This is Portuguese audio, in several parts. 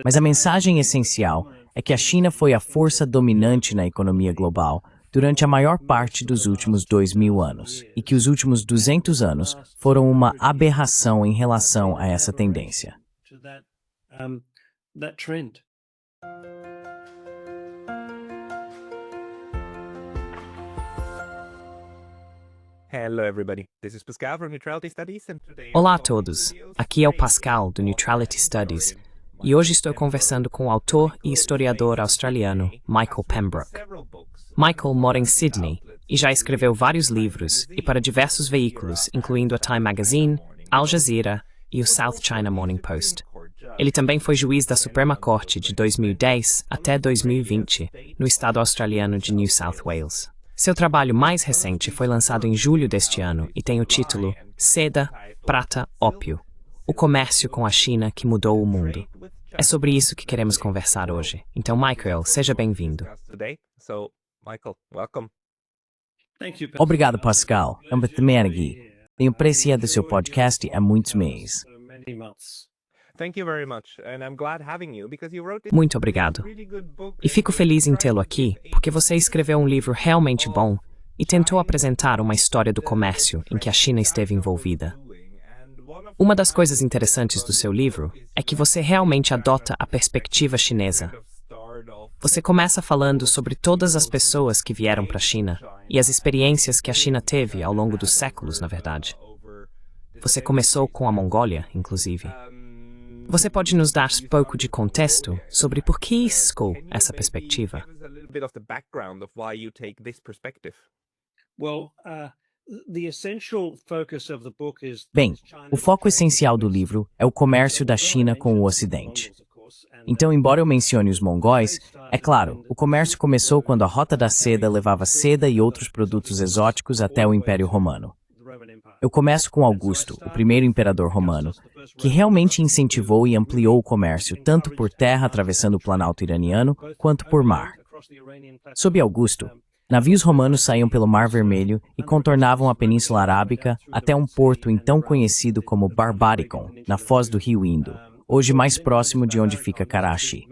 Mas a mensagem essencial é que a China foi a força dominante na economia global durante a maior parte dos últimos 2000 anos, e que os últimos 200 anos foram uma aberração em relação a essa tendência. Hello everybody, this is Pascal from Neutrality Studies and today... Olá a todos, aqui é o Pascal do Neutrality Studies e hoje estou conversando com o autor e historiador australiano Michael Pembroke. Michael mora em Sydney e já escreveu vários livros e para diversos veículos, incluindo a Time Magazine, Al Jazeera e o South China Morning Post. Ele também foi juiz da Suprema Corte de 2010 até 2020 no estado australiano de New South Wales. Seu trabalho mais recente foi lançado em julho deste ano e tem o título Seda, Prata, Ópio. O comércio com a China que mudou o mundo. É sobre isso que queremos conversar hoje. Então, Michael, seja bem-vindo. Obrigado, Pascal. É um prazer aqui. Tenho apreciado seu podcast há muitos meses. Muito obrigado. E fico feliz em tê-lo aqui, porque você escreveu um livro realmente bom e tentou apresentar uma história do comércio em que a China esteve envolvida. Uma das coisas interessantes do seu livro é que você realmente adota a perspectiva chinesa. Você começa falando sobre todas as pessoas que vieram para a China e as experiências que a China teve ao longo dos séculos, na verdade. Você começou com a Mongólia, inclusive. Você pode nos dar um pouco de contexto sobre por que escolheu essa perspectiva? Bem, o foco essencial do livro é o comércio da China com o Ocidente. Então, embora eu mencione os mongóis, é claro, o comércio começou quando a Rota da Seda levava seda e outros produtos exóticos até o Império Romano. Eu começo com Augusto, o primeiro imperador romano, que realmente incentivou e ampliou o comércio tanto por terra atravessando o Planalto iraniano, quanto por mar. Sob Augusto, navios romanos saíam pelo Mar Vermelho e contornavam a Península Arábica até um porto então conhecido como Barbaricon, na foz do rio Indo, hoje mais próximo de onde fica Karachi.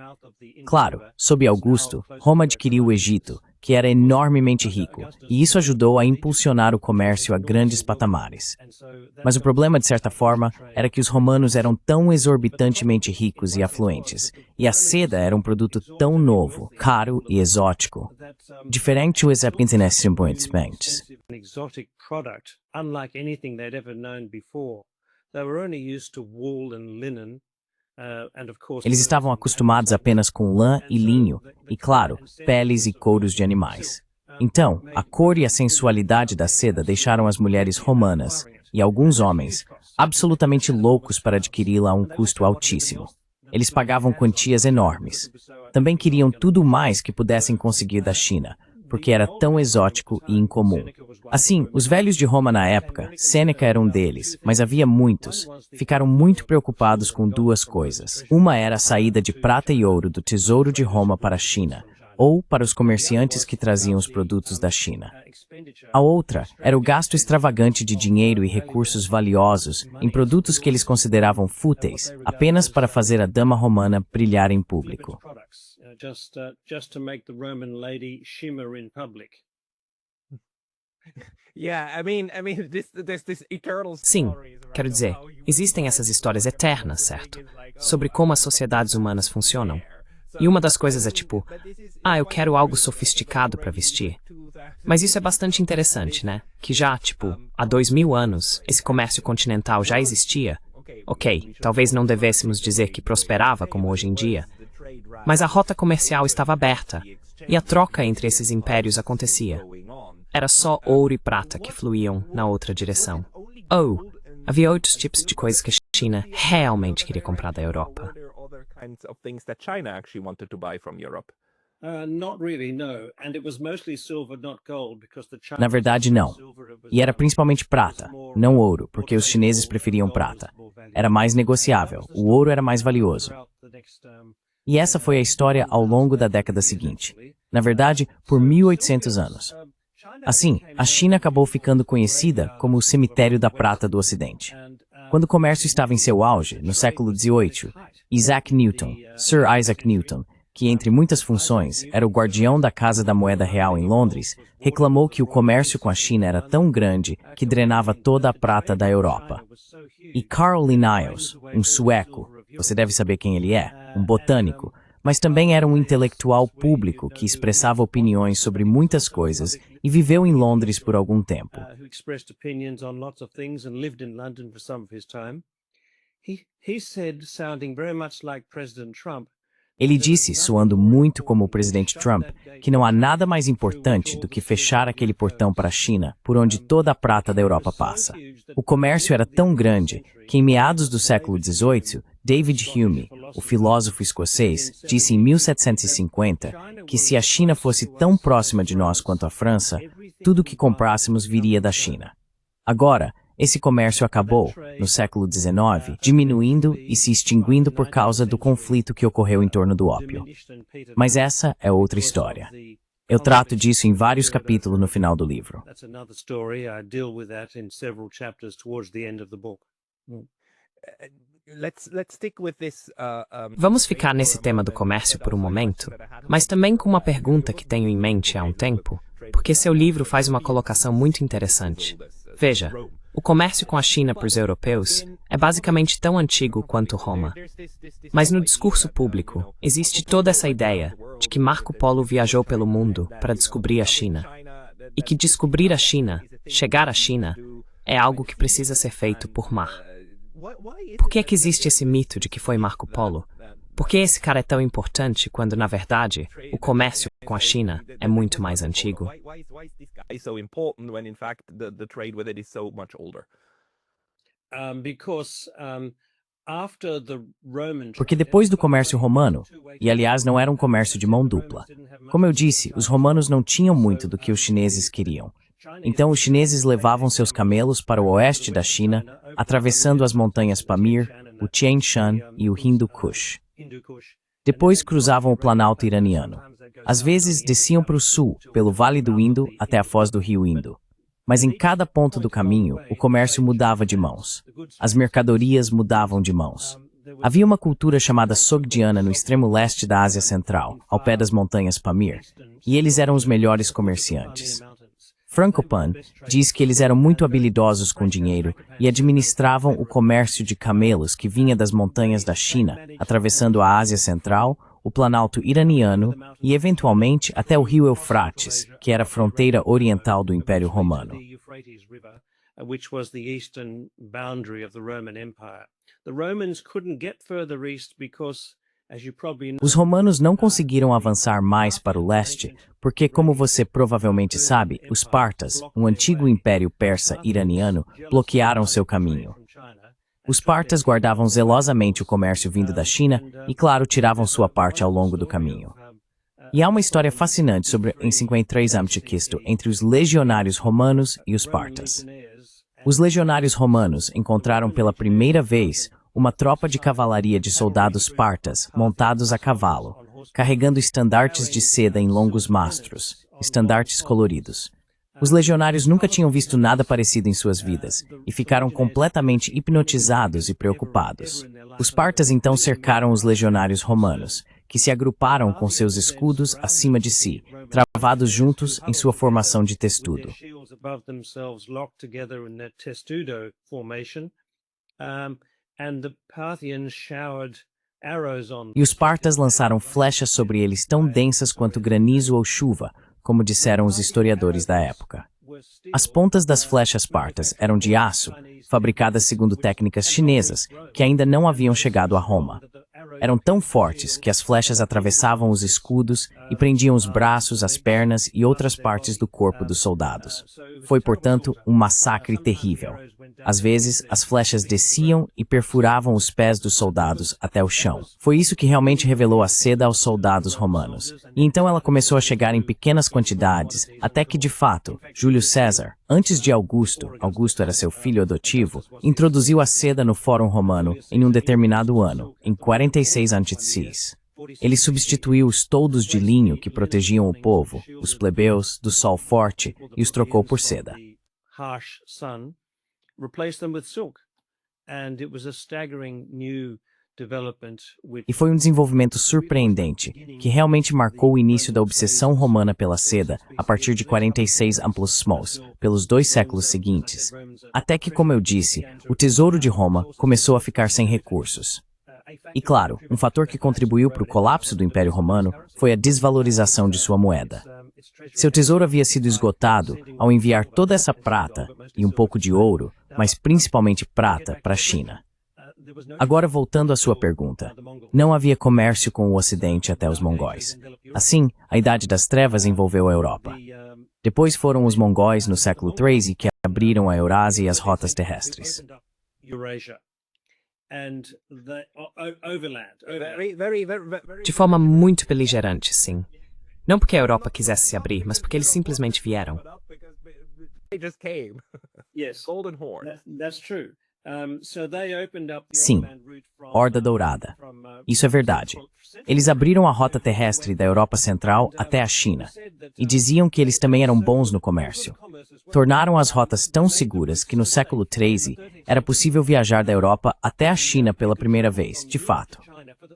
Claro, sob Augusto, Roma adquiriu o Egito, que era enormemente rico, e isso ajudou a impulsionar o comércio a grandes patamares. Mas o problema, de certa forma, era que os romanos eram tão exorbitantemente ricos e afluentes, e a seda era um produto tão novo, caro e exótico. Diferente dos participantes. Eles estavam acostumados apenas com lã e linho, e claro, peles e couros de animais. Então, a cor e a sensualidade da seda deixaram as mulheres romanas, e alguns homens, absolutamente loucos para adquiri-la a um custo altíssimo. Eles pagavam quantias enormes. Também queriam tudo mais que pudessem conseguir da China, porque era tão exótico e incomum. Assim, os velhos de Roma na época, Sêneca era um deles, mas havia muitos, ficaram muito preocupados com duas coisas. Uma era a saída de prata e ouro do tesouro de Roma para a China, ou para os comerciantes que traziam os produtos da China. A outra era o gasto extravagante de dinheiro e recursos valiosos em produtos que eles consideravam fúteis, apenas para fazer a dama romana brilhar em público. Just to make the Roman lady shimmer in public. Sim, quero dizer, existem essas histórias eternas, certo? Sobre como as sociedades humanas funcionam. E uma das coisas é tipo, eu quero algo sofisticado para vestir. Mas isso é bastante interessante, né? Que já, há 2000 anos, esse comércio continental já existia. Ok, talvez não devêssemos dizer que prosperava como hoje em dia, mas a rota comercial estava aberta, e a troca entre esses impérios acontecia. Era só ouro e prata que fluíam na outra direção. Ou, havia outros tipos de coisas que a China realmente queria comprar da Europa. Na verdade, não. E era principalmente prata, não ouro, porque os chineses preferiam prata. Era mais negociável, o ouro era mais valioso. E essa foi a história ao longo da década seguinte. Na verdade, por 1800 anos. Assim, a China acabou ficando conhecida como o cemitério da prata do Ocidente. Quando o comércio estava em seu auge, no século XVIII, Isaac Newton, Sir Isaac Newton, que entre muitas funções era o guardião da Casa da Moeda Real em Londres, reclamou que o comércio com a China era tão grande que drenava toda a prata da Europa. E Carl Linnaeus, um sueco, você deve saber quem ele é, um botânico, mas também era um intelectual público que expressava opiniões sobre muitas coisas e viveu em Londres por algum tempo. Ele disse, soando muito como o presidente Trump, que não há nada mais importante do que fechar aquele portão para a China, por onde toda a prata da Europa passa. O comércio era tão grande que, em meados do século XVIII, David Hume, o filósofo escocês, disse em 1750 que se a China fosse tão próxima de nós quanto a França, tudo o que comprássemos viria da China. Agora, esse comércio acabou, no século XIX, diminuindo e se extinguindo por causa do conflito que ocorreu em torno do ópio. Mas essa é outra história. Eu trato disso em vários capítulos no final do livro. Vamos ficar nesse tema do comércio por um momento, mas também com uma pergunta que tenho em mente há um tempo, porque seu livro faz uma colocação muito interessante. Veja, o comércio com a China para os europeus é basicamente tão antigo quanto Roma. Mas no discurso público, existe toda essa ideia de que Marco Polo viajou pelo mundo para descobrir a China. E que descobrir a China, chegar à China, é algo que precisa ser feito por mar. Por que é que existe esse mito de que foi Marco Polo? Por que esse cara é tão importante quando, na verdade, o comércio com a China é muito mais antigo? Porque depois do comércio romano, e aliás não era um comércio de mão dupla, como eu disse, os romanos não tinham muito do que os chineses queriam. Então os chineses levavam seus camelos para o oeste da China, atravessando as montanhas Pamir, o Tian Shan e o Hindu Kush. Depois cruzavam o Planalto iraniano. Às vezes desciam para o sul, pelo Vale do Indo até a foz do rio Indo. Mas em cada ponto do caminho, o comércio mudava de mãos. As mercadorias mudavam de mãos. Havia uma cultura chamada Sogdiana no extremo leste da Ásia Central, ao pé das montanhas Pamir, e eles eram os melhores comerciantes. Frankopan diz que eles eram muito habilidosos com dinheiro e administravam o comércio de camelos que vinha das montanhas da China, atravessando a Ásia Central, o Planalto iraniano e, eventualmente, até o rio Eufrates, que era a fronteira oriental do Império Romano. Os romanos não conseguiram avançar mais para o leste porque, como você provavelmente sabe, os partas, um antigo império persa iraniano, bloquearam seu caminho. Os partas guardavam zelosamente o comércio vindo da China e, claro, tiravam sua parte ao longo do caminho. E há uma história fascinante sobre em 53 a.C. entre os legionários romanos e os partas. Os legionários romanos encontraram pela primeira vez uma tropa de cavalaria de soldados partas montados a cavalo, carregando estandartes de seda em longos mastros, estandartes coloridos. Os legionários nunca tinham visto nada parecido em suas vidas e ficaram completamente hipnotizados e preocupados. Os partas então cercaram os legionários romanos, que se agruparam com seus escudos acima de si, travados juntos em sua formação de testudo. E os partas lançaram flechas sobre eles tão densas quanto granizo ou chuva, como disseram os historiadores da época. As pontas das flechas partas eram de aço, fabricadas segundo técnicas chinesas, que ainda não haviam chegado a Roma. Eram tão fortes que as flechas atravessavam os escudos e prendiam os braços, as pernas e outras partes do corpo dos soldados. Foi, portanto, um massacre terrível. Às vezes, as flechas desciam e perfuravam os pés dos soldados até o chão. Foi isso que realmente revelou a seda aos soldados romanos. E então ela começou a chegar em pequenas quantidades, até que, de fato, Júlio César, antes de Augusto era seu filho adotivo, introduziu a seda no Fórum Romano em um determinado ano, em 46 a.C. Ele substituiu os toldos de linho que protegiam o povo, os plebeus, do sol forte, e os trocou por seda. and it was a staggering new development which E foi um desenvolvimento surpreendente, que realmente marcou o início da obsessão romana pela seda a partir de 46 a.P., pelos 2 séculos seguintes. Até que, como eu disse, o tesouro de Roma começou a ficar sem recursos. E claro, um fator que contribuiu para o colapso do Império Romano foi a desvalorização de sua moeda. Seu tesouro havia sido esgotado ao enviar toda essa prata e um pouco de ouro, mas principalmente prata, para a China. Agora, voltando à sua pergunta, não havia comércio com o Ocidente até os mongóis. Assim, a Idade das Trevas envolveu a Europa. Depois foram os mongóis, no século XIII, que abriram a Eurásia e as rotas terrestres. De forma muito beligerante, sim. Não porque a Europa quisesse se abrir, mas porque eles simplesmente vieram. They just came. Yes, Golden Horde. that's true. Sim, Horda Dourada. Isso é verdade. Eles abriram a rota terrestre da Europa Central até a China e diziam que eles também eram bons no comércio. Tornaram as rotas tão seguras que no século XIII era possível viajar da Europa até a China pela primeira vez, de fato.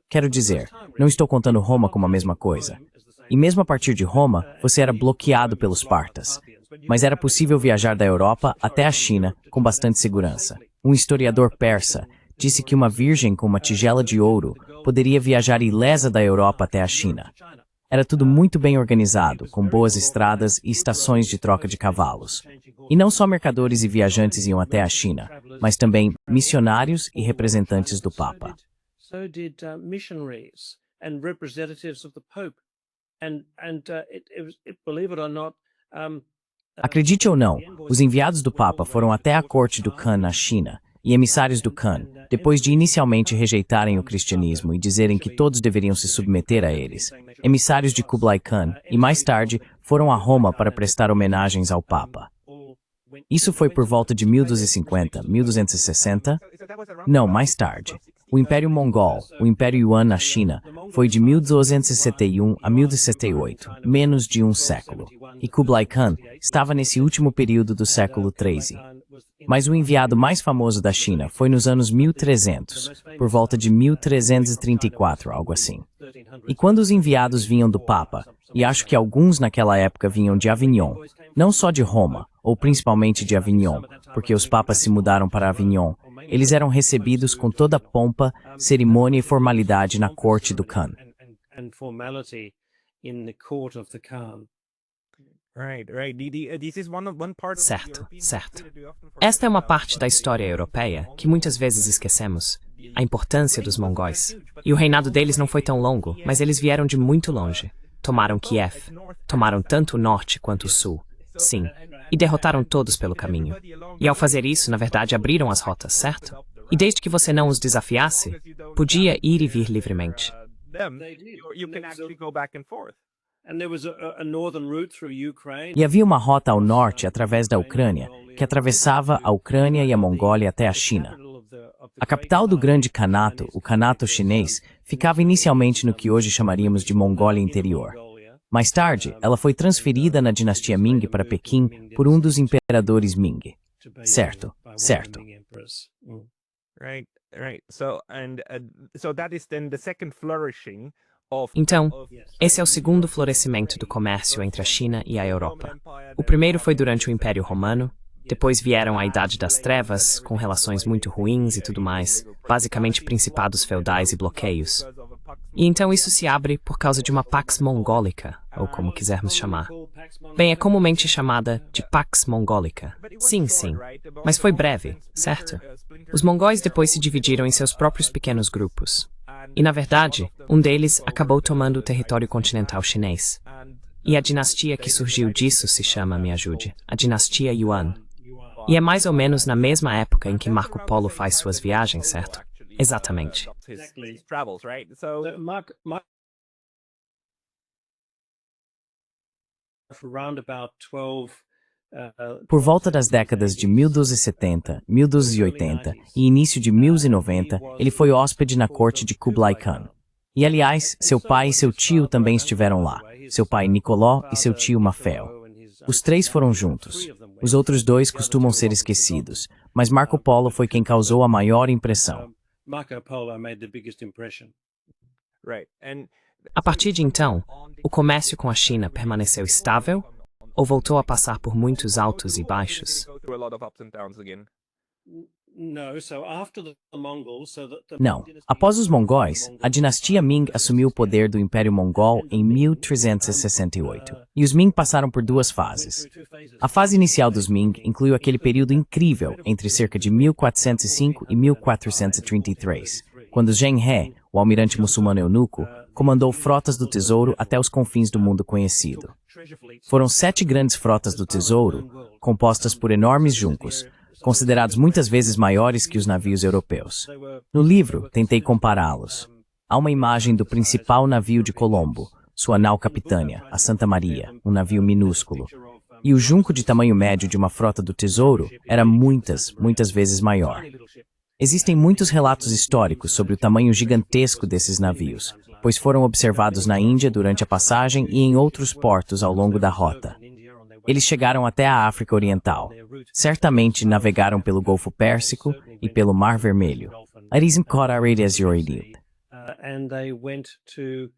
Quero dizer, não estou contando Roma como a mesma coisa. E mesmo a partir de Roma, você era bloqueado pelos partas. Mas era possível viajar da Europa até a China com bastante segurança. Um historiador persa disse que uma virgem com uma tigela de ouro poderia viajar ilesa da Europa até a China. Era tudo muito bem organizado, com boas estradas e estações de troca de cavalos. E não só mercadores e viajantes iam até a China, mas também missionários e representantes do Papa. So did missionaries and representatives of the Pope. Believe it or not, Acredite ou não, os enviados do Papa foram até a corte do Khan na China, e emissários do Khan, depois de inicialmente rejeitarem o cristianismo e dizerem que todos deveriam se submeter a eles, emissários de Kublai Khan, e mais tarde, foram a Roma para prestar homenagens ao Papa. Isso foi por volta de 1250, 1260? Não, mais tarde. O Império Mongol, o Império Yuan na China, foi de 1261 a 1078, menos de um século. E Kublai Khan estava nesse último período do século XIII. Mas o enviado mais famoso da China foi nos anos 1300, por volta de 1334, algo assim. E quando os enviados vinham do Papa, e acho que alguns naquela época vinham de Avignon, não só de Roma, ou principalmente de Avignon, porque os papas se mudaram para Avignon, eles eram recebidos com toda pompa, cerimônia e formalidade na corte do Khan. Certo, certo. Esta é uma parte da história europeia que muitas vezes esquecemos. A importância dos mongóis. E o reinado deles não foi tão longo, mas eles vieram de muito longe. Tomaram Kiev. Tomaram tanto o norte quanto o sul. Sim. E derrotaram todos pelo caminho. E ao fazer isso, na verdade, abriram as rotas, certo? E desde que você não os desafiasse, podia ir e vir livremente. E havia uma rota ao norte através da Ucrânia, que atravessava a Ucrânia e a Mongólia até a China. A capital do Grande Kanato, o Kanato chinês, ficava inicialmente no que hoje chamaríamos de Mongólia Interior. Mais tarde, ela foi transferida na dinastia Ming para Pequim por um dos imperadores Ming. Certo, certo. Então, esse é o segundo florescimento do comércio entre a China e a Europa. O primeiro foi durante o Império Romano, depois vieram a Idade das Trevas, com relações muito ruins e tudo mais, basicamente principados feudais e bloqueios. E então isso se abre por causa de uma Pax Mongólica, ou como quisermos chamar. Bem, é comumente chamada de Pax Mongólica. Sim, sim. Mas foi breve, certo? Os mongóis depois se dividiram em seus próprios pequenos grupos. E, na verdade, um deles acabou tomando o território continental chinês. E a dinastia que surgiu disso se chama, me ajude, a dinastia Yuan. E é mais ou menos na mesma época em que Marco Polo faz suas viagens, certo? Exatamente. Por volta das décadas de 1270, 1280 e início de 1090, ele foi hóspede na corte de Kublai Khan. E, aliás, seu pai e seu tio também estiveram lá. Seu pai Nicoló e seu tio Mafel. Os três foram juntos. Os outros dois costumam ser esquecidos, mas Marco Polo foi quem causou a maior impressão. Marco Polo made the biggest impression. Right. And A partir de então, o comércio com a China permaneceu estável ou voltou a passar por muitos altos e baixos? go through a lot of ups and downs again. No, so after the Mongols, so that the Não. Após os mongóis, a dinastia Ming assumiu o poder do Império Mongol em 1368. E os Ming passaram por duas fases. A fase inicial dos Ming incluiu aquele período incrível entre cerca de 1405 e 1433, quando Zheng He, o almirante muçulmano eunuco, comandou frotas do tesouro até os confins do mundo conhecido. Foram 7 grandes frotas do tesouro, compostas por enormes juncos, considerados muitas vezes maiores que os navios europeus. No livro, tentei compará-los. Há uma imagem do principal navio de Colombo, sua nau capitânia, a Santa Maria, um navio minúsculo. E o junco de tamanho médio de uma frota do tesouro era muitas vezes maior. Existem muitos relatos históricos sobre o tamanho gigantesco desses navios, pois foram observados na Índia durante a passagem e em outros portos ao longo da rota. Eles chegaram até a África Oriental. Certamente navegaram pelo Golfo Pérsico e pelo Mar Vermelho. And they went to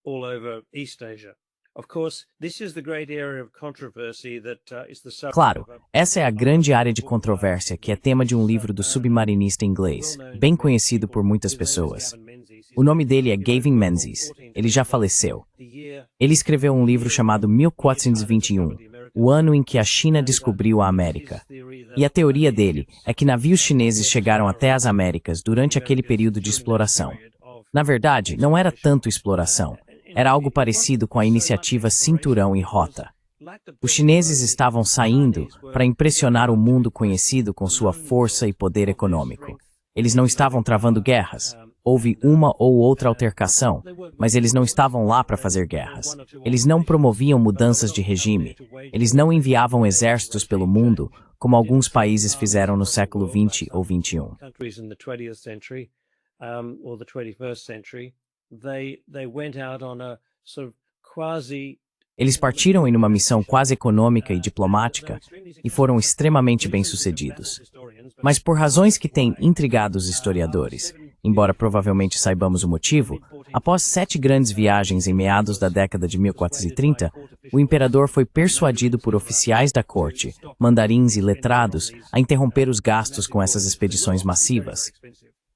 all over East Asia. Of course, this is the great area of controversy that is the subject Claro, of essa é a grande área de controvérsia que é tema de um livro do submarinista inglês, bem conhecido por muitas pessoas. O nome dele é Gavin Menzies. Ele já faleceu. Ele escreveu um livro chamado 1421, o ano em que a China descobriu a América. E a teoria dele é que navios chineses chegaram até as Américas durante aquele período de exploração. Na verdade, não era tanto exploração. Era algo parecido com a iniciativa Cinturão e Rota. Os chineses estavam saindo para impressionar o mundo conhecido com sua força e poder econômico. Eles não estavam travando guerras. Houve uma ou outra altercação, mas eles não estavam lá para fazer guerras. Eles não promoviam mudanças de regime. Eles não enviavam exércitos pelo mundo, como alguns países fizeram no século XX ou XXI. countries in the 20th century or the 21st century, they went out on a sort of quasi Eles partiram em uma missão quase econômica e diplomática e foram extremamente bem-sucedidos. Mas por razões que têm intrigado os historiadores, embora provavelmente saibamos o motivo, após 7 grandes viagens em meados da década de 1430, o imperador foi persuadido por oficiais da corte, mandarins e letrados a interromper os gastos com essas expedições massivas.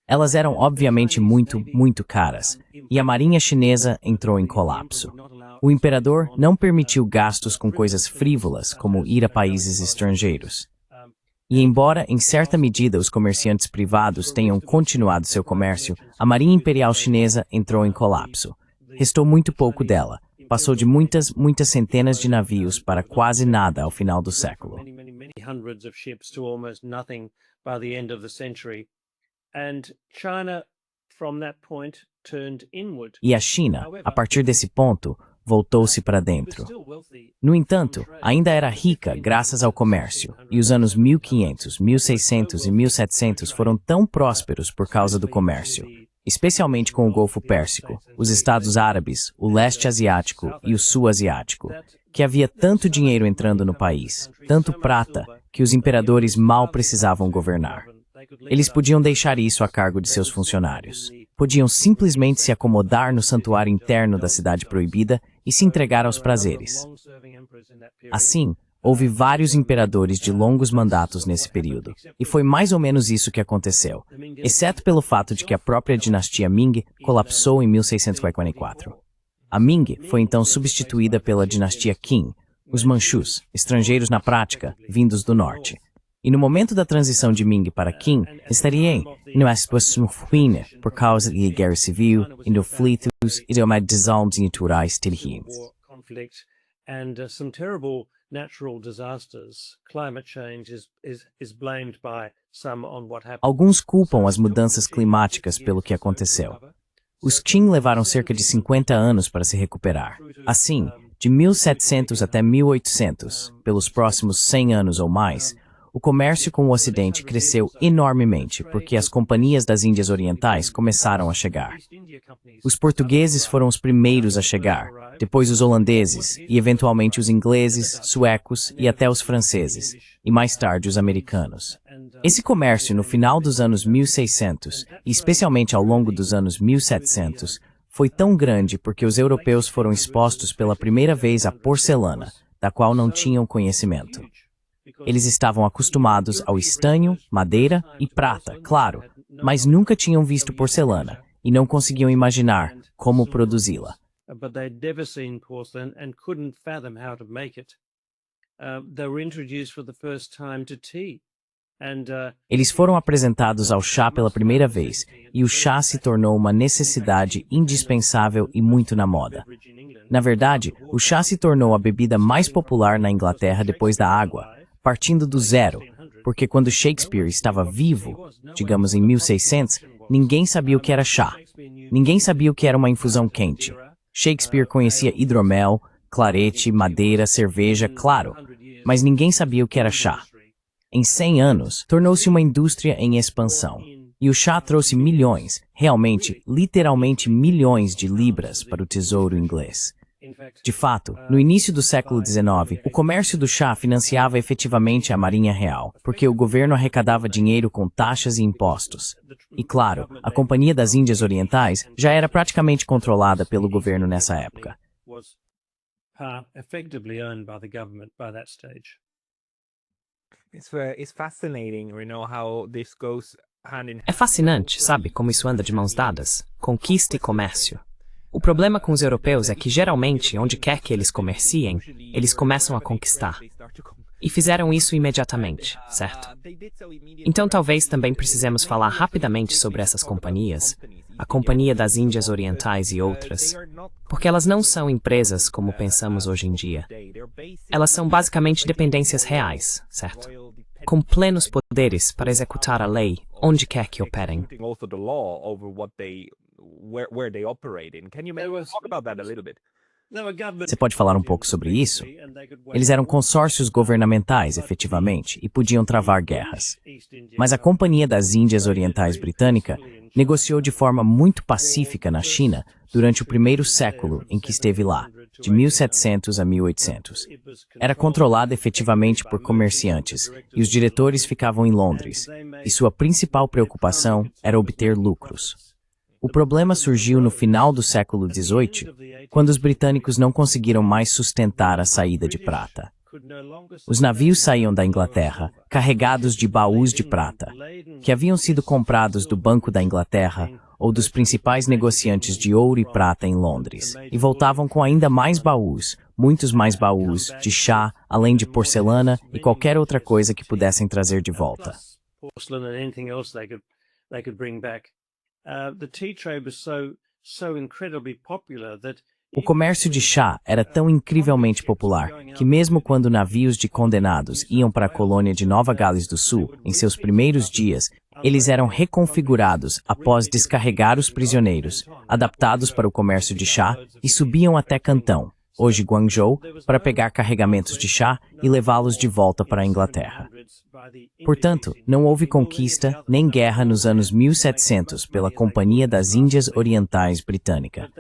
Elas eram obviamente muito caras, e a marinha chinesa entrou em colapso. O imperador não permitiu gastos com coisas frívolas, como ir a países estrangeiros. E embora, em certa medida, os comerciantes privados tenham continuado seu comércio, a Marinha Imperial Chinesa entrou em colapso. Restou muito pouco dela. Passou de muitas centenas de navios para quase nada ao final do século. many hundreds of ships to almost nothing by the end of the century. And China, from that point, turned inward. E a China, a partir desse ponto, voltou-se para dentro. No entanto, ainda era rica graças ao comércio, e os anos 1500, 1600 e 1700 foram tão prósperos por causa do comércio, especialmente com o Golfo Pérsico, os Estados Árabes, o leste asiático e o sul asiático, que havia tanto dinheiro entrando no país, tanto prata, que os imperadores mal precisavam governar. Eles podiam deixar isso a cargo de seus funcionários. Podiam simplesmente se acomodar no santuário interno da cidade proibida e se entregar aos prazeres. Assim, houve vários imperadores de longos mandatos nesse período, e foi mais ou menos isso que aconteceu, exceto pelo fato de que a própria dinastia Ming colapsou em 1644. A Ming foi então substituída pela dinastia Qing, os Manchus, estrangeiros na prática, vindos do norte. E no momento da transição de Ming para Qing, estaria por causa da guerra civil, conflitos e desastres naturais terríveis. And some terrible natural disasters. Climate change is blamed by some on what happened. Alguns culpam as mudanças climáticas pelo que aconteceu. Os Qing levaram cerca de 50 anos para se recuperar. Assim, de 1700 até 1800, pelos próximos 100 anos ou mais, o comércio com o Ocidente cresceu enormemente porque as companhias das Índias Orientais começaram a chegar. Os portugueses foram os primeiros a chegar, depois os holandeses e eventualmente os ingleses, suecos e até os franceses, e mais tarde os americanos. Esse comércio no final dos anos 1600, e especialmente ao longo dos anos 1700, foi tão grande porque os europeus foram expostos pela primeira vez à porcelana, da qual não tinham conhecimento. Eles estavam acostumados ao estanho, madeira e prata, claro, mas nunca tinham visto porcelana e não conseguiam imaginar como produzi-la. But they'd never seen porcelain and couldn't fathom how to make it. They were introduced for the first time to tea. Eles foram apresentados ao chá pela primeira vez, e o chá se tornou uma necessidade indispensável e muito na moda. Na verdade, o chá se tornou a bebida mais popular na Inglaterra depois da água, partindo do zero, porque quando Shakespeare estava vivo, digamos em 1600, ninguém sabia o que era chá. Ninguém sabia o que era uma infusão quente. Shakespeare conhecia hidromel, clarete, madeira, cerveja, claro, mas ninguém sabia o que era chá. Em 100 anos, tornou-se uma indústria em expansão. E o chá trouxe milhões, realmente, literalmente milhões de libras para o tesouro inglês. De fato, no início do século XIX, o comércio do chá financiava efetivamente a Marinha Real, porque o governo arrecadava dinheiro com taxas e impostos. E claro, a Companhia das Índias Orientais já era praticamente controlada pelo governo nessa época. It's fascinating, how this goes hand in hand. É fascinante, sabe, como isso anda de mãos dadas? Conquista e comércio. O problema com os europeus é que, geralmente, onde quer que eles comerciem, eles começam a conquistar. E fizeram isso imediatamente, certo? Então talvez também precisemos falar rapidamente sobre essas companhias, a Companhia das Índias Orientais e outras, porque elas não são empresas como pensamos hoje em dia. Elas são basicamente dependências reais, certo? Com plenos poderes para executar a lei onde quer que operem. Você pode falar um pouco sobre isso? Eles eram consórcios governamentais, efetivamente, e podiam travar guerras. Mas a Companhia das Índias Orientais Britânica negociou de forma muito pacífica na China durante o primeiro século em que esteve lá, de 1700 a 1800. Era controlada efetivamente por comerciantes, e os diretores ficavam em Londres, e sua principal preocupação era obter lucros. O problema surgiu no final do século XVIII, quando os britânicos não conseguiram mais sustentar a saída de prata. Os navios saíam da Inglaterra, carregados de baús de prata, que haviam sido comprados do Banco da Inglaterra ou dos principais negociantes de ouro e prata em Londres, e voltavam com ainda mais baús, muitos mais baús, de chá, além de porcelana e qualquer outra coisa que pudessem trazer de volta. O comércio de chá era tão incrivelmente popular que mesmo quando navios de condenados iam para a colônia de Nova Gales do Sul, em seus primeiros dias, eles eram reconfigurados após descarregar os prisioneiros, adaptados para o comércio de chá, e subiam até Cantão, hoje Guangzhou, para pegar carregamentos de chá e levá-los de volta para a Inglaterra. Portanto, não houve conquista nem guerra nos anos 1700 pela Companhia das Índias Orientais Britânica,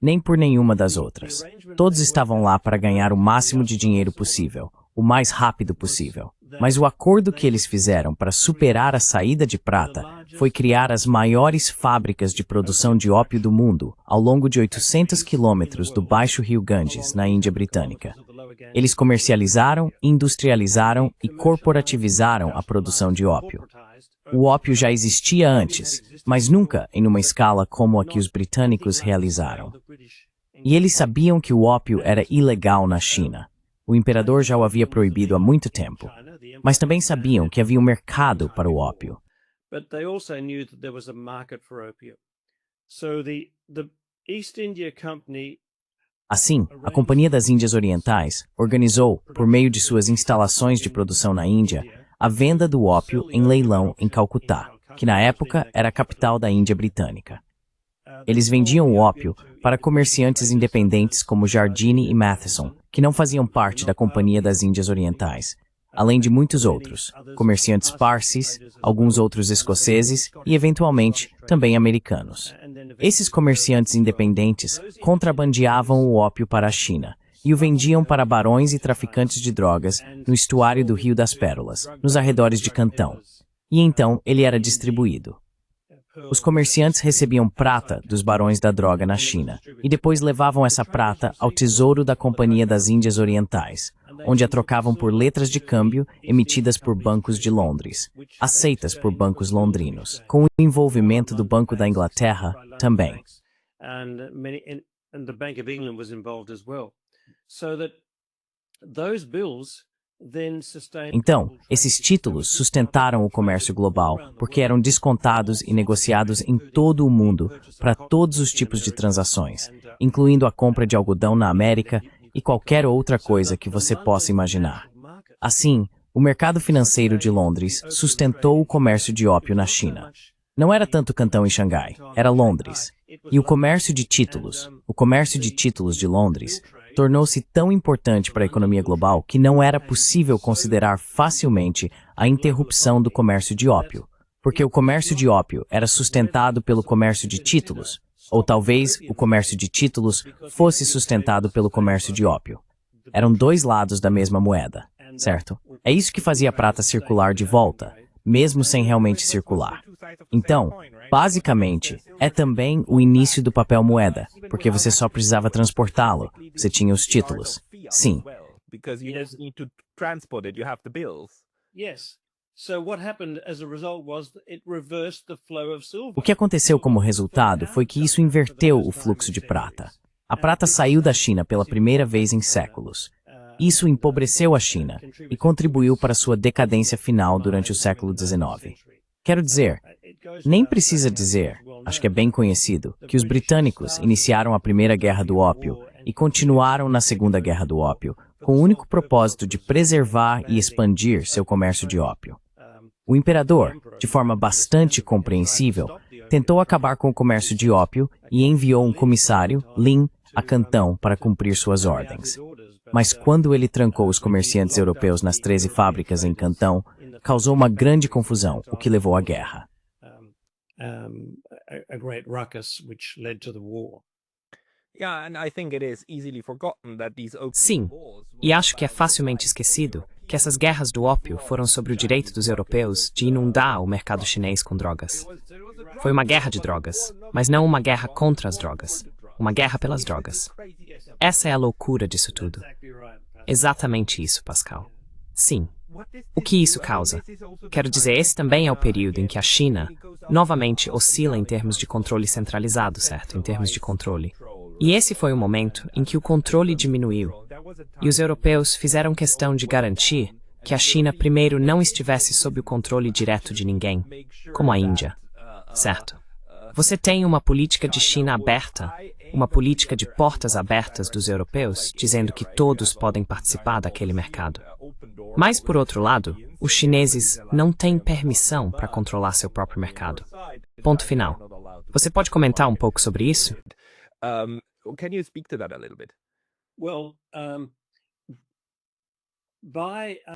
nem por nenhuma das outras. Todos estavam lá para ganhar o máximo de dinheiro possível, o mais rápido possível. Mas o acordo que eles fizeram para superar a saída de prata foi criar as maiores fábricas de produção de ópio do mundo, ao longo de 800 quilômetros do Baixo Rio Ganges, na Índia Britânica. Eles comercializaram, industrializaram e corporativizaram a produção de ópio. O ópio já existia antes, mas nunca em uma escala como a que os britânicos realizaram. E eles sabiam que o ópio era ilegal na China. O imperador já o havia proibido há muito tempo. Mas também sabiam que havia um mercado para o ópio. Assim, a Companhia das Índias Orientais organizou, por meio de suas instalações de produção na Índia, a venda do ópio em leilão em Calcutá, que na época era a capital da Índia Britânica. Eles vendiam o ópio para comerciantes independentes como Jardine e Matheson, que não faziam parte da Companhia das Índias Orientais, além de muitos outros, comerciantes parsis, alguns outros escoceses e, eventualmente, também americanos. Esses comerciantes independentes contrabandeavam o ópio para a China e o vendiam para barões e traficantes de drogas no estuário do Rio das Pérolas, nos arredores de Cantão. e então ele era distribuído. Os comerciantes recebiam prata dos barões da droga na China e depois levavam essa prata ao tesouro da Companhia das Índias Orientais, onde a trocavam por letras de câmbio emitidas por bancos de Londres, aceitas por bancos londrinos, com o envolvimento do Banco da Inglaterra também. Então, esses títulos sustentaram o comércio global porque eram descontados e negociados em todo o mundo para todos os tipos de transações, incluindo a compra de algodão na América e qualquer outra coisa que você possa imaginar. Assim, o mercado financeiro de Londres sustentou o comércio de ópio na China. Não era tanto Cantão e Xangai, era Londres. E o comércio de títulos de Londres, tornou-se tão importante para a economia global que não era possível considerar facilmente a interrupção do comércio de ópio, porque o comércio de ópio era sustentado pelo comércio de títulos, ou talvez o comércio de títulos fosse sustentado pelo comércio de ópio. Eram dois lados da mesma moeda, certo? É isso que fazia a prata circular de volta, mesmo sem realmente circular. Então, basicamente, é também o início do papel moeda, porque você só precisava transportá-lo, você tinha os títulos. Sim. O que aconteceu como resultado foi que isso inverteu o fluxo de prata. A prata saiu da China pela primeira vez em séculos. Isso empobreceu a China e contribuiu para sua decadência final durante o século XIX. Quero dizer, nem precisa dizer, acho que é bem conhecido, que os britânicos iniciaram a Primeira Guerra do Ópio e continuaram na Segunda Guerra do Ópio, com o único propósito de preservar e expandir seu comércio de ópio. O imperador, de forma bastante compreensível, tentou acabar com o comércio de ópio e enviou um comissário, Lin, a Cantão para cumprir suas ordens. Mas quando ele trancou os comerciantes europeus nas 13 fábricas em Cantão, causou uma grande confusão, o que levou à guerra. Sim, e acho que é facilmente esquecido que essas guerras do ópio foram sobre o direito dos europeus de inundar o mercado chinês com drogas. Foi uma guerra de drogas, mas não uma guerra contra as drogas, uma guerra pelas drogas. Essa é a loucura disso tudo. Exatamente isso, Pascal. Sim. O que isso causa? Quero dizer, esse também é o período em que a China, novamente, oscila em termos de controle centralizado, certo? Em termos de controle. E esse foi o momento em que o controle diminuiu. E os europeus fizeram questão de garantir que a China primeiro não estivesse sob o controle direto de ninguém, como a Índia, certo? Você tem uma política de China aberta, uma política de portas abertas dos europeus, dizendo que todos podem participar daquele mercado. Mas, por outro lado, os chineses não têm permissão para controlar seu próprio mercado. Ponto final. Você pode comentar um pouco sobre isso?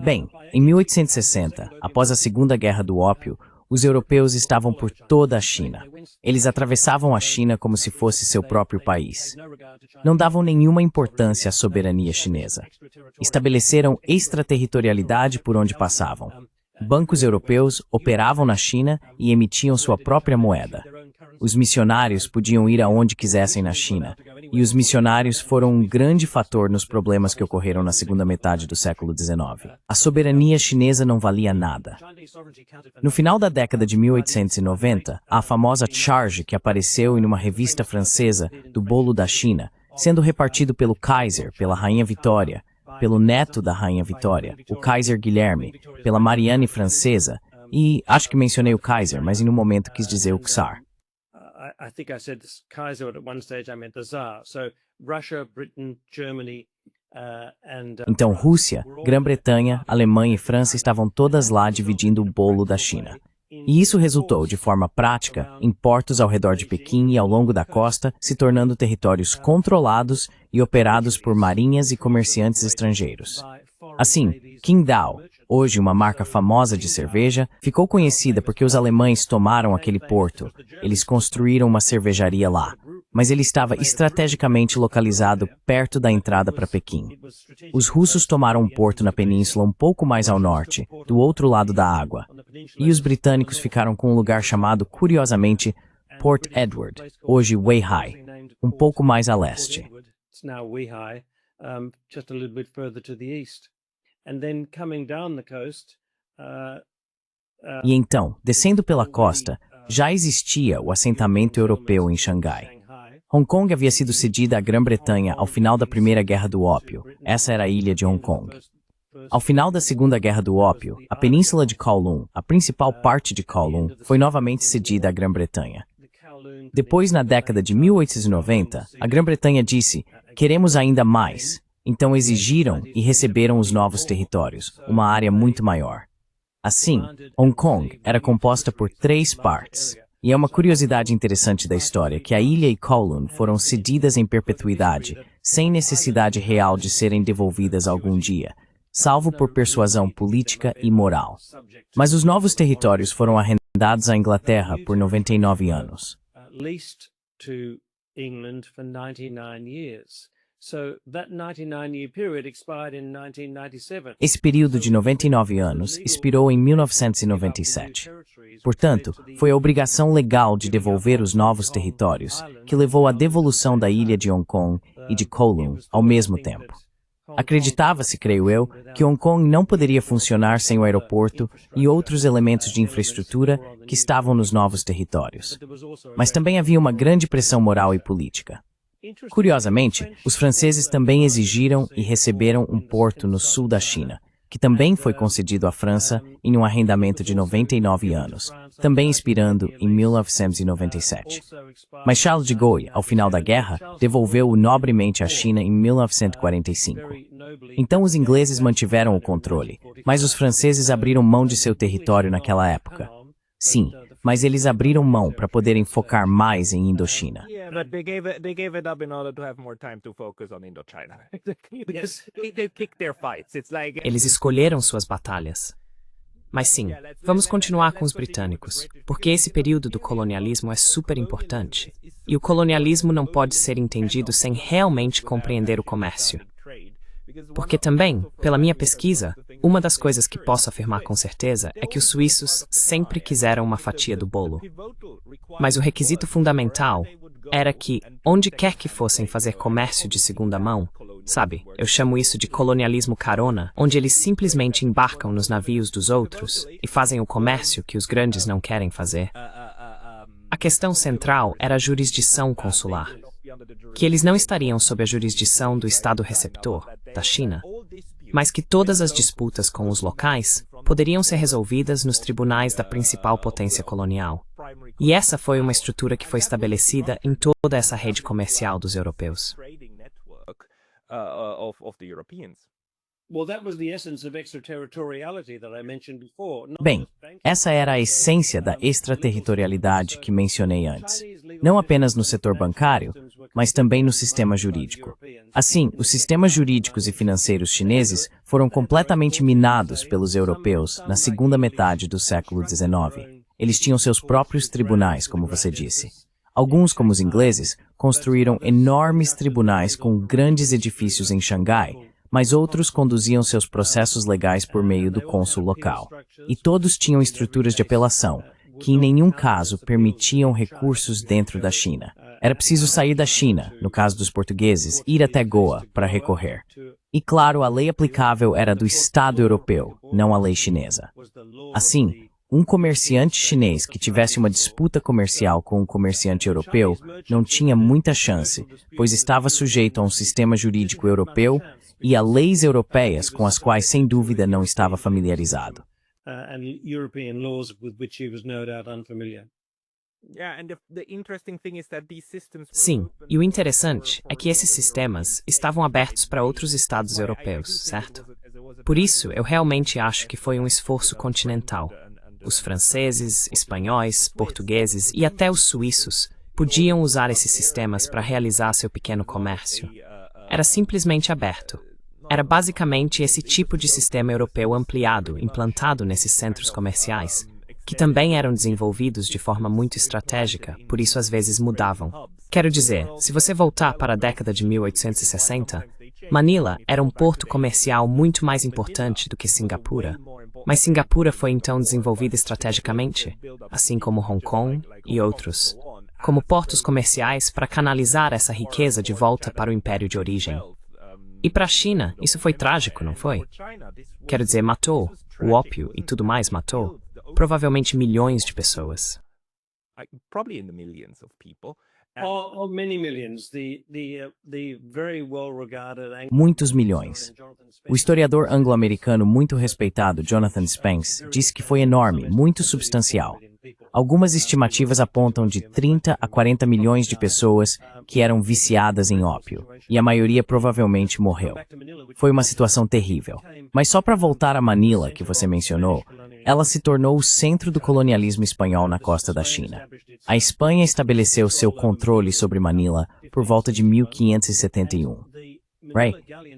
Bem, em 1860, após a Segunda Guerra do Ópio, os europeus estavam por toda a China. Eles atravessavam a China como se fosse seu próprio país. Não davam nenhuma importância à soberania chinesa. Estabeleceram extraterritorialidade por onde passavam. Bancos europeus operavam na China e emitiam sua própria moeda. Os missionários podiam ir aonde quisessem na China, e os missionários foram um grande fator nos problemas que ocorreram na segunda metade do século XIX. A soberania chinesa não valia nada. No final da década de 1890, a famosa charge que apareceu em uma revista francesa do bolo da China, sendo repartido pelo Kaiser, pela Rainha Vitória, pelo neto da Rainha Vitória, o Kaiser Guilherme, pela Marianne francesa, e acho que mencionei o Kaiser, mas em um momento quis dizer o Czar. I think I said Kaiser at one stage, I meant the Tsar. So Russia, Britain, Germany, Então Rússia, Grã-Bretanha, Alemanha e França estavam todas lá dividindo o bolo da China. E isso resultou, de forma prática, em portos ao redor de Pequim e ao longo da costa, se tornando territórios controlados e operados por marinhas e comerciantes estrangeiros. Assim, Qingdao, hoje uma marca famosa de cerveja, ficou conhecida porque os alemães tomaram aquele porto. Eles construíram uma cervejaria lá, mas ele estava estrategicamente localizado perto da entrada para Pequim. Os russos tomaram um porto na península um pouco mais ao norte, do outro lado da água, E os britânicos ficaram com um lugar chamado, curiosamente, Port Edward, hoje Weihai, um pouco mais a leste. It's now Weihai, just a little bit further to the east. And then coming down the coast, E então, descendo pela costa, já existia o assentamento europeu em Xangai. Hong Kong havia sido cedida à Grã-Bretanha ao final da Primeira Guerra do Ópio. Essa era a ilha de Hong Kong. Ao final da Segunda Guerra do Ópio, a península de Kowloon, a principal parte de Kowloon, foi novamente cedida à Grã-Bretanha. Depois, na década de 1890, a Grã-Bretanha disse: "Queremos ainda mais." Então exigiram e receberam os novos territórios, uma área muito maior. Assim, Hong Kong era composta por 3 partes. E é uma curiosidade interessante da história que a ilha e Kowloon foram cedidas em perpetuidade, sem necessidade real de serem devolvidas algum dia, salvo por persuasão política e moral. Mas os novos territórios foram arrendados à Inglaterra por 99 anos. leased to England for 99 years. So that 99-year period expired in 1997. Esse período de 99 anos expirou em 1997. Portanto, foi a obrigação legal de devolver os novos territórios que levou à devolução da ilha de Hong Kong e de Kowloon ao mesmo tempo. Acreditava-se, creio eu, que Hong Kong não poderia funcionar sem o aeroporto e outros elementos de infraestrutura que estavam nos novos territórios. Mas também havia uma grande pressão moral e política. Curiosamente, os franceses também exigiram e receberam um porto no sul da China, que também foi concedido à França em um arrendamento de 99 anos, também expirando em 1997. Mas Charles de Gaulle, ao final da guerra, devolveu-o nobremente à China em 1945. Então os ingleses mantiveram o controle, mas os franceses abriram mão de seu território naquela época. Sim, mas eles abriram mão para poderem focar mais em Indochina. Yeah, but they gave it up in order to have more time to focus on Indochina. Because they pick their fights. It's like Eles escolheram suas batalhas. Mas sim, vamos continuar com os britânicos, porque esse período do colonialismo é super importante. E o colonialismo não pode ser entendido sem realmente compreender o comércio. Porque também, pela minha pesquisa, uma das coisas que posso afirmar com certeza é que os suíços sempre quiseram uma fatia do bolo. Mas o requisito fundamental era que, onde quer que fossem fazer comércio de segunda mão, sabe, eu chamo isso de colonialismo carona, onde eles simplesmente embarcam nos navios dos outros e fazem o comércio que os grandes não querem fazer. A questão central era a jurisdição consular, que eles não estariam sob a jurisdição do Estado receptor, da China, mas que todas as disputas com os locais poderiam ser resolvidas nos tribunais da principal potência colonial. E essa foi uma estrutura que foi estabelecida em toda essa rede comercial dos europeus. Well, that was the essence of extraterritoriality that I mentioned before. Bem, essa era a essência da extraterritorialidade que mencionei antes, não apenas no setor bancário, mas também no sistema jurídico. Assim, os sistemas jurídicos e financeiros chineses foram completamente minados pelos europeus na segunda metade do século XIX. Eles tinham seus próprios tribunais, como você disse. Alguns, como os ingleses, construíram enormes tribunais com grandes edifícios em Xangai, mas outros conduziam seus processos legais por meio do cônsul local. E todos tinham estruturas de apelação, que em nenhum caso permitiam recursos dentro da China. Era preciso sair da China, no caso dos portugueses, ir até Goa para recorrer. E claro, a lei aplicável era do Estado europeu, não a lei chinesa. Assim, um comerciante chinês que tivesse uma disputa comercial com um comerciante europeu não tinha muita chance, pois estava sujeito a um sistema jurídico europeu e a leis europeias com as quais, sem dúvida, não estava familiarizado. Sim, e o interessante é que esses sistemas estavam abertos para outros estados europeus, certo? Por isso, eu realmente acho que foi um esforço continental. Os franceses, espanhóis, portugueses e até os suíços podiam usar esses sistemas para realizar seu pequeno comércio. Era simplesmente aberto. Era basicamente esse tipo de sistema europeu ampliado, implantado nesses centros comerciais, que também eram desenvolvidos de forma muito estratégica, por isso às vezes mudavam. Quero dizer, se você voltar para a década de 1860, Manila era um porto comercial muito mais importante do que Singapura. Mas Singapura foi então desenvolvida estrategicamente, assim como Hong Kong e outros, como portos comerciais para canalizar essa riqueza de volta para o império de origem. E para a China, isso foi trágico, não foi? Quero dizer, matou, o ópio e tudo mais matou, provavelmente milhões de pessoas. Probably in the millions of people. Oh, many millions. The very well regarded Muitos milhões. O historiador anglo-americano muito respeitado Jonathan Spence disse que foi enorme, muito substancial. Algumas estimativas apontam de 30 a 40 milhões de pessoas que eram viciadas em ópio, e a maioria provavelmente morreu. Foi uma situação terrível. Mas só para voltar a Manila, que você mencionou, ela se tornou o centro do colonialismo espanhol na costa da China. A Espanha estabeleceu seu controle sobre Manila por volta de 1571.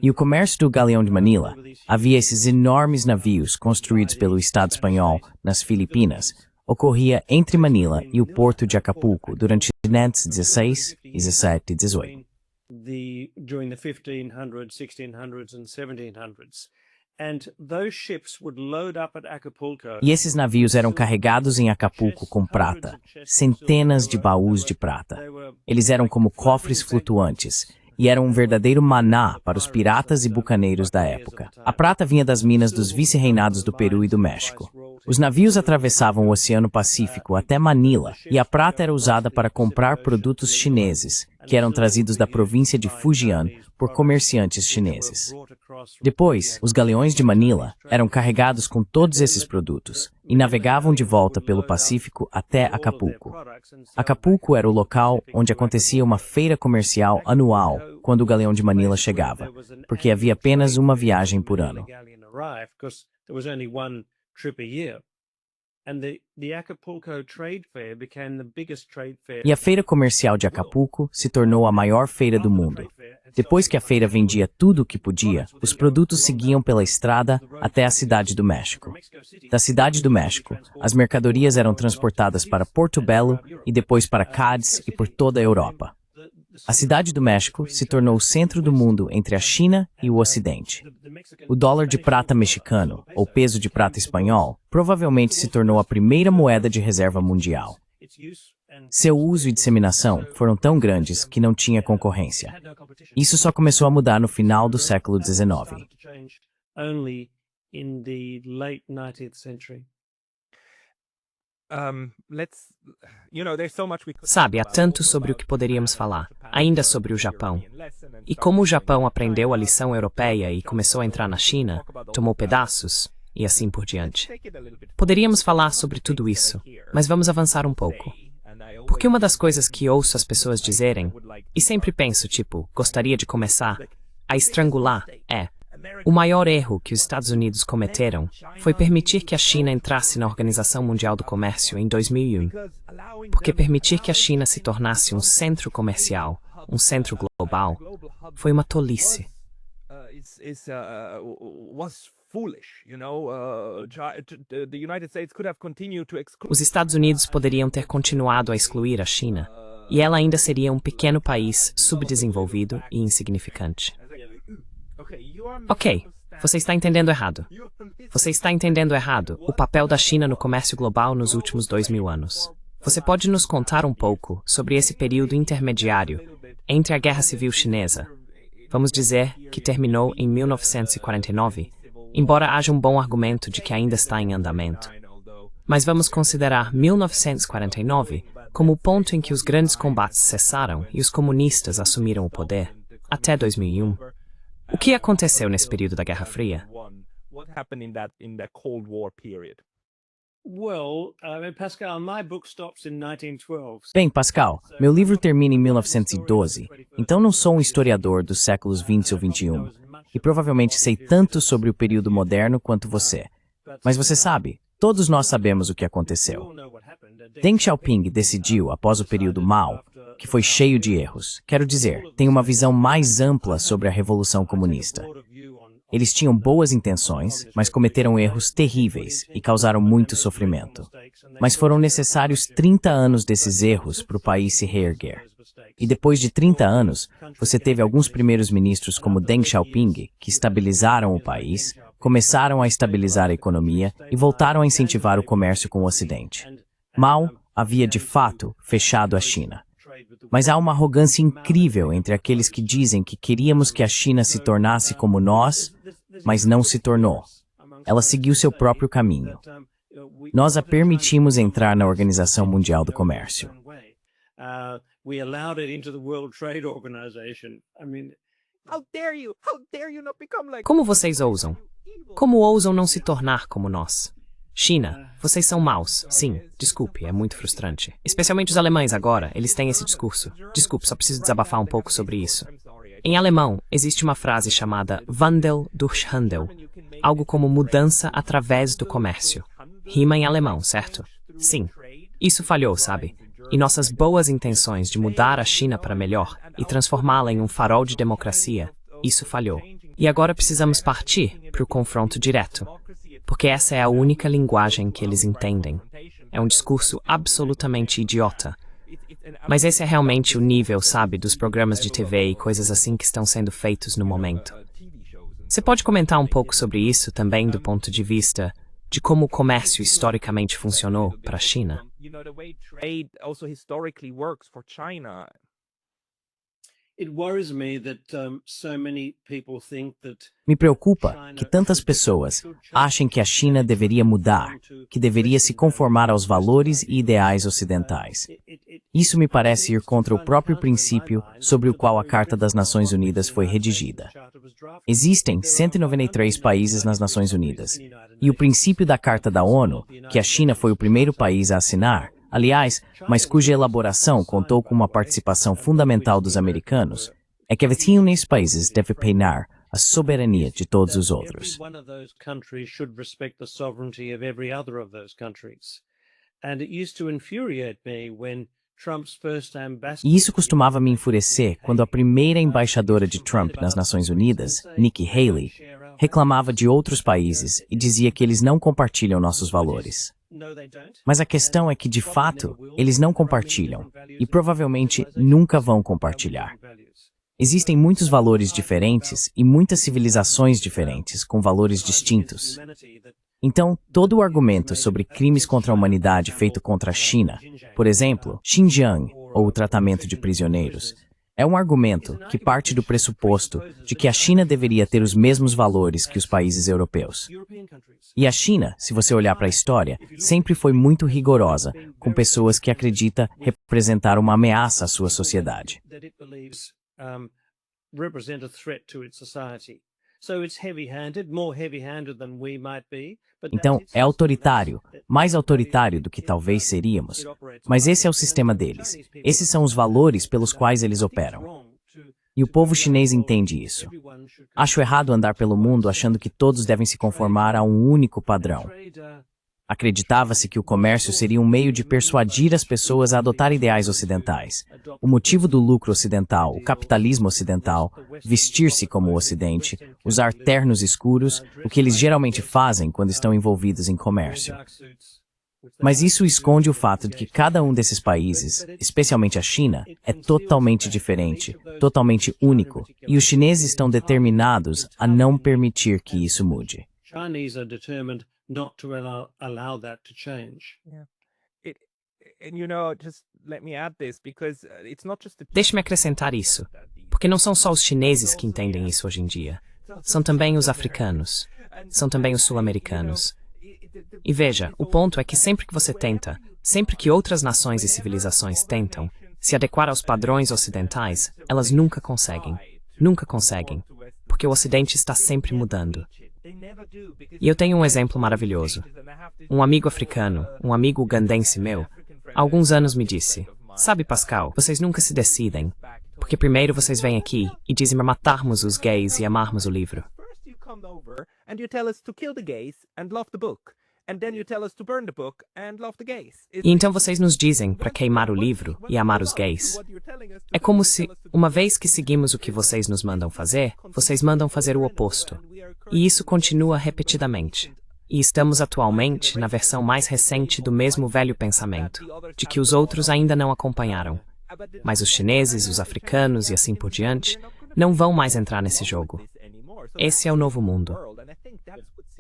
E o comércio do Galeão de Manila, havia esses enormes navios construídos pelo Estado espanhol nas Filipinas, ocorria entre Manila e o porto de Acapulco durante os 16, 17 e 18. During the 1500s, 1600s and 1700s. And those ships would load up at Acapulco. E esses navios eram carregados em Acapulco com prata, centenas de baús de prata. Eles eram como cofres flutuantes, e eram um verdadeiro maná para os piratas e bucaneiros da época. A prata vinha das minas dos vice-reinados do Peru e do México. Os navios atravessavam o Oceano Pacífico até Manila, e a prata era usada para comprar produtos chineses, que eram trazidos da província de Fujian por comerciantes chineses. Depois, os galeões de Manila eram carregados com todos esses produtos e navegavam de volta pelo Pacífico até Acapulco. Acapulco era o local onde acontecia uma feira comercial anual quando o galeão de Manila chegava, porque havia apenas uma viagem por ano. E a feira comercial de Acapulco se tornou a maior feira do mundo. Depois que a feira vendia tudo o que podia, os produtos seguiam pela estrada até a Cidade do México. Da Cidade do México, as mercadorias eram transportadas para Porto Belo e depois para Cádiz e por toda a Europa. A Cidade do México se tornou o centro do mundo entre a China e o Ocidente. O dólar de prata mexicano, ou peso de prata espanhol, provavelmente se tornou a primeira moeda de reserva mundial. Seu uso e disseminação foram tão grandes que não tinha concorrência. Isso só começou a mudar no final do século XIX. Sabe, há tanto sobre o que poderíamos falar, ainda sobre o Japão. E como o Japão aprendeu a lição europeia e começou a entrar na China, tomou pedaços, e assim por diante. Poderíamos falar sobre tudo isso, mas vamos avançar um pouco. Porque uma das coisas que ouço as pessoas dizerem, e sempre penso, tipo, gostaria de começar a estrangular, o maior erro que os Estados Unidos cometeram foi permitir que a China entrasse na Organização Mundial do Comércio em 2001. Porque permitir que a China se tornasse um centro comercial, um centro global, foi uma tolice. Os Estados Unidos poderiam ter continuado a excluir a China, e ela ainda seria um pequeno país subdesenvolvido e insignificante. Ok, você está entendendo errado. Você está entendendo errado o papel da China no comércio global nos últimos 2000 anos. Você pode nos contar um pouco sobre esse período intermediário entre a Guerra Civil Chinesa, vamos dizer que terminou em 1949, embora haja um bom argumento de que ainda está em andamento. Mas vamos considerar 1949 como o ponto em que os grandes combates cessaram e os comunistas assumiram o poder, até 2001. O que aconteceu nesse período da Guerra Fria? Bem, Pascal, meu livro termina em 1912, então não sou um historiador dos séculos 20 ou 21, e provavelmente sei tanto sobre o período moderno quanto você. Mas você sabe, todos nós sabemos o que aconteceu. Deng Xiaoping decidiu, após o período Mao, que foi cheio de erros. Quero dizer, tem uma visão mais ampla sobre a Revolução Comunista. Eles tinham boas intenções, mas cometeram erros terríveis e causaram muito sofrimento. Mas foram necessários 30 anos desses erros para o país se reerguer. E depois de 30 anos, você teve alguns primeiros ministros como Deng Xiaoping, que estabilizaram o país, começaram a estabilizar a economia e voltaram a incentivar o comércio com o Ocidente. Mao havia, de fato, fechado a China. Mas há uma arrogância incrível entre aqueles que dizem que queríamos que a China se tornasse como nós, mas não se tornou. Ela seguiu seu próprio caminho. Nós a permitimos entrar na Organização Mundial do Comércio. Como vocês ousam? Como ousam não se tornar como nós? China, vocês são maus. Sim, desculpe, é muito frustrante. Especialmente os alemães agora, eles têm esse discurso. Desculpe, só preciso desabafar um pouco sobre isso. Em alemão, existe uma frase chamada Wandel durch Handel, algo como mudança através do comércio. Rima em alemão, certo? Sim. Isso falhou, sabe? E nossas boas intenções de mudar a China para melhor e transformá-la em um farol de democracia, isso falhou. E agora precisamos partir para o confronto direto, porque essa é a única linguagem que eles entendem. É um discurso absolutamente idiota. Mas esse é realmente o nível, sabe, dos programas de TV e coisas assim que estão sendo feitos no momento. Você pode comentar um pouco sobre isso também do ponto de vista de como o comércio historicamente funcionou para a China? Me preocupa que tantas pessoas achem que a China deveria mudar, que deveria se conformar aos valores e ideais ocidentais. Isso me parece ir contra o próprio princípio sobre o qual a Carta das Nações Unidas foi redigida. Existem 193 países nas Nações Unidas, e o princípio da Carta da ONU, que a China foi o primeiro país a assinar, aliás, mas cuja elaboração contou com uma participação fundamental dos americanos, é que nesses países deve peinar a soberania de todos os outros. E isso costumava me enfurecer quando a primeira embaixadora de Trump nas Nações Unidas, Nikki Haley, reclamava de outros países e dizia que eles não compartilham nossos valores. Mas a questão é que, de fato, eles não compartilham e provavelmente nunca vão compartilhar. Existem muitos valores diferentes e muitas civilizações diferentes com valores distintos. Então, todo o argumento sobre crimes contra a humanidade feito contra a China, por exemplo, Xinjiang ou o tratamento de prisioneiros, é um argumento que parte do pressuposto de que a China deveria ter os mesmos valores que os países europeus. E a China, se você olhar para a história, sempre foi muito rigorosa com pessoas que acredita representar uma ameaça à sua sociedade. Então, é autoritário, mais autoritário do que talvez seríamos. Mas esse é o sistema deles. Esses são os valores pelos quais eles operam. E o povo chinês entende isso. Acho errado andar pelo mundo achando que todos devem se conformar a um único padrão. Acreditava-se que o comércio seria um meio de persuadir as pessoas a adotar ideais ocidentais. O motivo do lucro ocidental, o capitalismo ocidental, vestir-se como o Ocidente, usar ternos escuros, o que eles geralmente fazem quando estão envolvidos em comércio. Mas isso esconde o fato de que cada um desses países, especialmente a China, é totalmente diferente, totalmente único, e os chineses estão determinados a não permitir que isso mude. Not to allow that to change. Deixe-me acrescentar isso, porque não são só os chineses que entendem isso hoje em dia. São também os africanos, são também os sul-americanos. E veja, o ponto é que sempre que você tenta, sempre que outras nações e civilizações tentam se adequar aos padrões ocidentais, elas nunca conseguem. Nunca conseguem, porque o Ocidente está sempre mudando. E eu tenho um exemplo maravilhoso. Um amigo africano, um amigo ugandense meu, há alguns anos me disse: "Sabe, Pascal, vocês nunca se decidem, porque primeiro vocês vêm aqui e dizem para matarmos os gays e amarmos o livro. E então vocês nos dizem para queimar o livro e amar os gays. É como se, uma vez que seguimos o que vocês nos mandam fazer, vocês mandam fazer o oposto. E isso continua repetidamente. E estamos atualmente na versão mais recente do mesmo velho pensamento, de que os outros ainda não acompanharam. Mas os chineses, os africanos e assim por diante, não vão mais entrar nesse jogo. Esse é o novo mundo.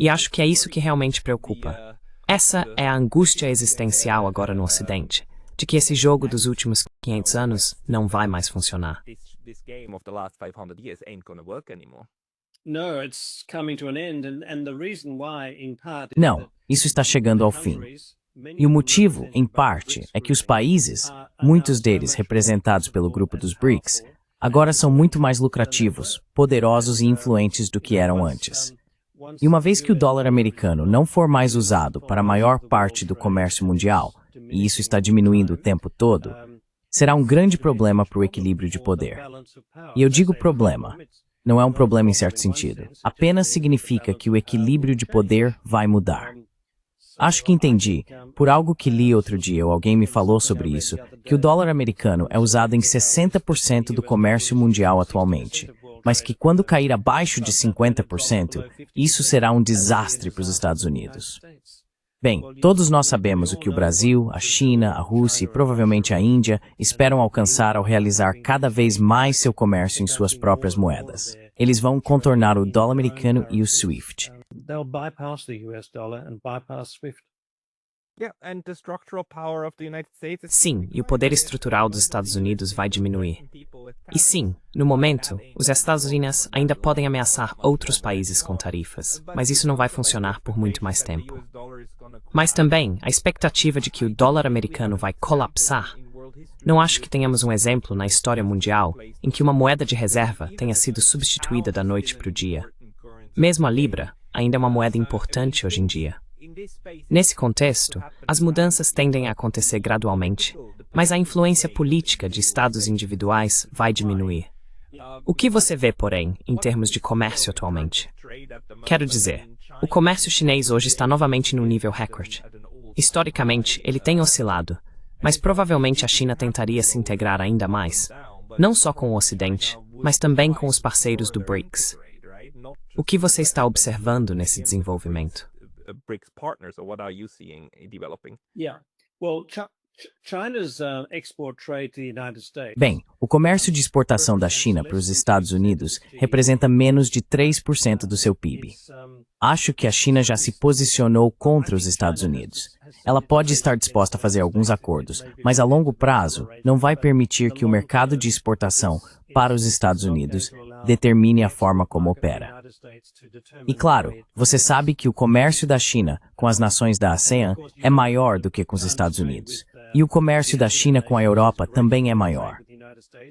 E acho que é isso que realmente preocupa. Essa é a angústia existencial agora no Ocidente, de que esse jogo dos últimos 500 anos não vai mais funcionar. Não, isso está chegando ao fim. E o motivo, em parte, é que os países, muitos deles representados pelo grupo dos BRICS, agora são muito mais lucrativos, poderosos e influentes do que eram antes. E uma vez que o dólar americano não for mais usado para a maior parte do comércio mundial, e isso está diminuindo o tempo todo, será um grande problema para o equilíbrio de poder. E eu digo problema. Não é um problema em certo sentido. Apenas significa que o equilíbrio de poder vai mudar. Acho que entendi, por algo que li outro dia ou alguém me falou sobre isso, que o dólar americano é usado em 60% do comércio mundial atualmente, mas que quando cair abaixo de 50%, isso será um desastre para os Estados Unidos. Bem, todos nós sabemos o que o Brasil, a China, a Rússia e provavelmente a Índia esperam alcançar ao realizar cada vez mais seu comércio em suas próprias moedas. Eles vão contornar o dólar americano e o SWIFT. Sim, e o poder estrutural dos Estados Unidos vai diminuir. E sim, no momento, os Estados Unidos ainda podem ameaçar outros países com tarifas, mas isso não vai funcionar por muito mais tempo. Mas também, a expectativa de que o dólar americano vai colapsar. Não acho que tenhamos um exemplo na história mundial em que uma moeda de reserva tenha sido substituída da noite para o dia. Mesmo a Libra ainda é uma moeda importante hoje em dia. Nesse contexto, as mudanças tendem a acontecer gradualmente, mas a influência política de estados individuais vai diminuir. O que você vê, porém, em termos de comércio atualmente? Quero dizer, o comércio chinês hoje está novamente num nível recorde. Historicamente, ele tem oscilado, mas provavelmente a China tentaria se integrar ainda mais, não só com o Ocidente, mas também com os parceiros do BRICS. O que você está observando nesse desenvolvimento? Bem, o comércio de exportação da China para os Estados Unidos representa menos de 3% do seu PIB. Acho que a China já se posicionou contra os Estados Unidos. Ela pode estar disposta a fazer alguns acordos, mas a longo prazo não vai permitir que o mercado de exportação para os Estados Unidos determine a forma como opera. E claro, você sabe que o comércio da China com as nações da ASEAN é maior do que com os Estados Unidos. E o comércio da China com a Europa também é maior.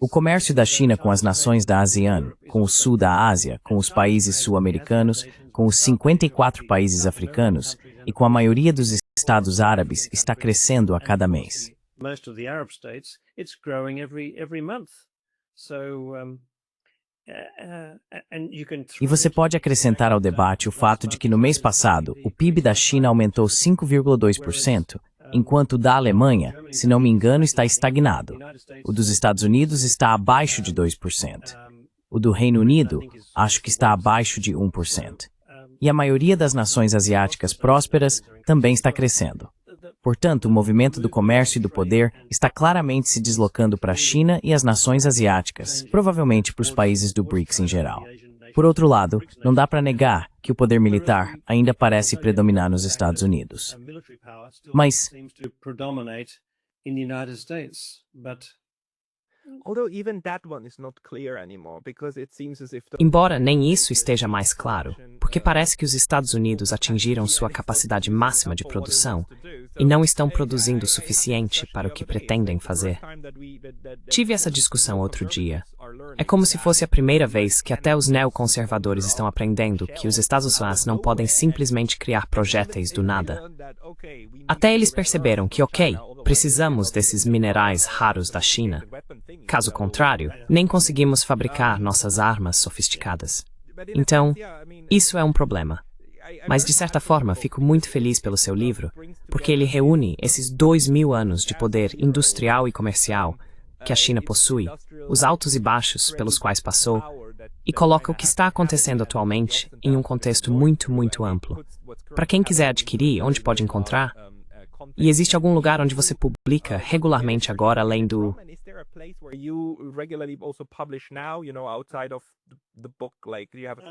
O comércio da China com as nações da ASEAN, com o sul da Ásia, com os países sul-americanos, com os 54 países africanos e com a maioria dos estados árabes está crescendo a cada mês. E você pode acrescentar ao debate o fato de que no mês passado o PIB da China aumentou 5,2%, enquanto o da Alemanha, se não me engano, está estagnado. O dos Estados Unidos está abaixo de 2%. O do Reino Unido, acho que está abaixo de 1%. E a maioria das nações asiáticas prósperas também está crescendo. Portanto, o movimento do comércio e do poder está claramente se deslocando para a China e as nações asiáticas, provavelmente para os países do BRICS em geral. Por outro lado, não dá para negar que o poder militar ainda parece predominar nos Estados Unidos. Mas embora nem isso esteja mais claro, porque parece que os Estados Unidos atingiram sua capacidade máxima de produção e não estão produzindo o suficiente para o que pretendem fazer. Tive essa discussão outro dia. É como se fosse a primeira vez que até os neoconservadores estão aprendendo que os Estados Unidos não podem simplesmente criar projéteis do nada. Até eles perceberam que, precisamos desses minerais raros da China. Caso contrário, nem conseguimos fabricar nossas armas sofisticadas. Então, isso é um problema. Mas, de certa forma, fico muito feliz pelo seu livro, porque ele reúne esses 2000 anos de poder industrial e comercial que a China possui, os altos e baixos pelos quais passou, e coloca o que está acontecendo atualmente em um contexto muito, muito amplo. Para quem quiser adquirir, onde pode encontrar? E existe algum lugar onde você publica regularmente agora, além do... And is there a place where you regularly also publish now, outside of the book? Like, do you have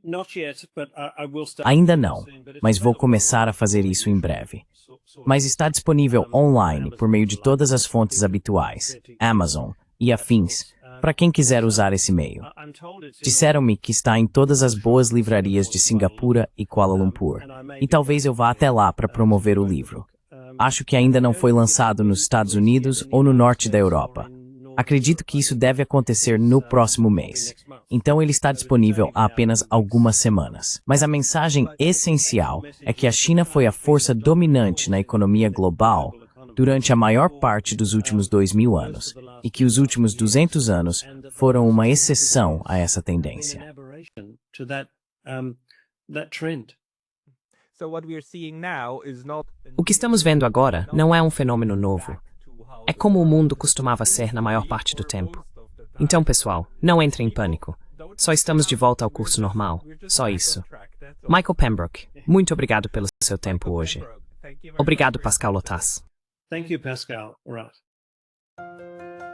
Not yet, but I will start. Ainda não, mas vou começar a fazer isso em breve. Mas está disponível online por meio de todas as fontes habituais, Amazon e afins, para quem quiser usar esse meio. Disseram-me que está em todas as boas livrarias de Singapura e Kuala Lumpur, e talvez eu vá até lá para promover o livro. Acho que ainda não foi lançado nos Estados Unidos ou no norte da Europa. Acredito que isso deve acontecer no próximo mês. Então ele está disponível há apenas algumas semanas. Mas a mensagem essencial é que a China foi a força dominante na economia global durante a maior parte dos últimos 2000 anos, e que os últimos 200 anos foram uma exceção a essa tendência. O que estamos vendo agora não é um fenômeno novo. É como o mundo costumava ser na maior parte do tempo. Então, pessoal, não entre em pânico. Só estamos de volta ao curso normal. Só isso. Michael Pembroke, muito obrigado pelo seu tempo hoje. Obrigado, Pascal Lotas. Thank you, Pascal. All right.